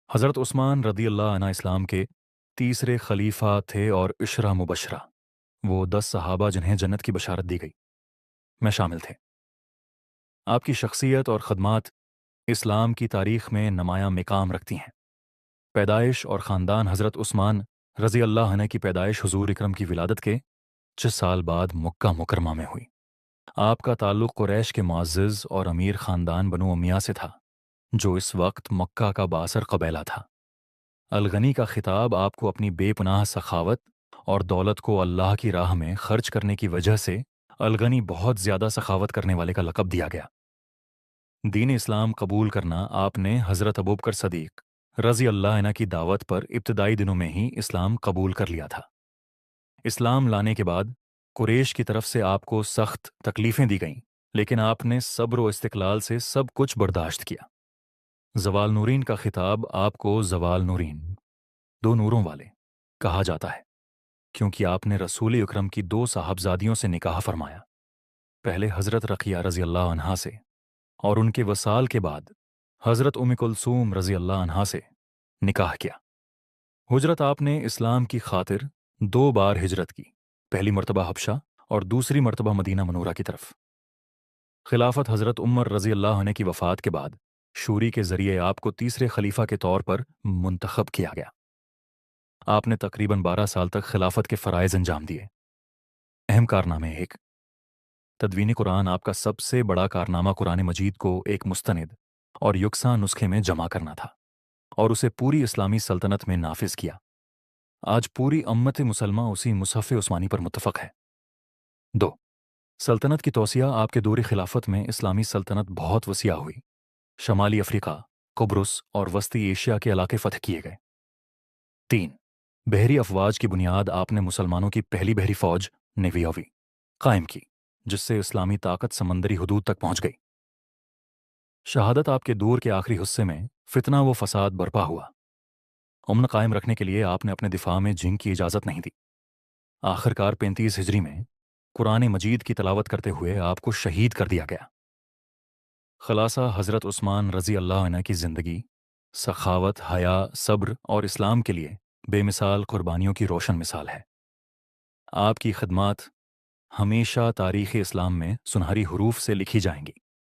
حضرت عثمان رضی اللہ عنہ اسلام کے تیسرے خلیفہ تھے اور عشرہ مبشرہ، وہ 10 صحابہ جنہیں جنت کی بشارت دی گئی، میں شامل تھے۔ آپ کی شخصیت اور خدمات اسلام کی تاریخ میں نمایاں مقام رکھتی ہیں۔ پیدائش اور خاندان حضرت عثمان رضی اللہ عنہ کی پیدائش حضور اکرم کی ولادت کے 6 سال بعد مکہ مکرمہ میں ہوئی۔ آپ کا تعلق قریش کے معزز اور امیر خاندان بنو امیہ سے تھا، جو اس وقت مکہ کا بااثر قبیلہ تھا۔ الغنی کا خطاب آپ کو اپنی بے پناہ سخاوت اور دولت کو اللہ کی راہ میں خرچ کرنے کی وجہ سے الغنی بہت زیادہ سخاوت کرنے والے کا لقب دیا گیا۔ دین اسلام قبول کرنا آپ نے حضرت ابوبکر صدیق رضی اللہ عنہ کی دعوت پر ابتدائی دنوں میں ہی اسلام قبول کر لیا تھا۔ اسلام لانے کے بعد قریش کی طرف سے آپ کو سخت تکلیفیں دی گئیں، لیکن آپ نے صبر و استقلال سے سب کچھ برداشت کیا۔ زوال نورین کا خطاب آپ کو زوال نورین، دو نوروں والے، کہا جاتا ہے، کیونکہ آپ نے رسول اکرم کی 2 صاحبزادیوں سے نکاح فرمایا، پہلے حضرت رقیہ رضی اللہ عنہا سے اور ان کے وصال کے بعد حضرت ام کلثوم رضی اللہ عنہا سے نکاح کیا۔ ہجرت آپ نے اسلام کی خاطر 2 بار ہجرت کی، پہلی مرتبہ حبشہ اور دوسری مرتبہ مدینہ منورہ کی طرف۔ خلافت حضرت عمر رضی اللہ عنہ کی وفات کے بعد شوری کے ذریعے آپ کو تیسرے خلیفہ کے طور پر منتخب کیا گیا۔ آپ نے تقریباً 12 سال تک خلافت کے فرائض انجام دیے۔ اہم کارنامے: 1، تدوین قرآن۔ آپ کا سب سے بڑا کارنامہ قرآن مجید کو ایک مستند اور یکساں نسخے میں جمع کرنا تھا اور اسے پوری اسلامی سلطنت میں نافذ کیا۔ آج پوری امت مسلمہ اسی مصحف عثمانی پر متفق ہے۔ 2، سلطنت کی توسیع۔ آپ کے دور خلافت میں اسلامی سلطنت بہت وسیع ہوئی، شمالی افریقہ، قبرص اور وسطی ایشیا کے علاقے فتح کیے گئے۔ 3، بحری افواج کی بنیاد آپ نے مسلمانوں کی پہلی بحری فوج نیوی قائم کی، جس سے اسلامی طاقت سمندری حدود تک پہنچ گئی۔ شہادت آپ کے دور کے آخری حصے میں فتنہ و فساد برپا ہوا۔ امن قائم رکھنے کے لیے آپ نے اپنے دفاع میں جنگ کی اجازت نہیں دی۔ آخرکار 35 ہجری میں قرآن مجید کی تلاوت کرتے ہوئے آپ کو شہید کر دیا گیا۔ خلاصہ: حضرت عثمان رضی اللہ عنہ کی زندگی سخاوت، حیا، صبر اور اسلام کے لیے بے مثال قربانیوں کی روشن مثال ہے۔ آپ کی خدمات ہمیشہ تاریخ اسلام میں سنہری حروف سے لکھی جائیں گی۔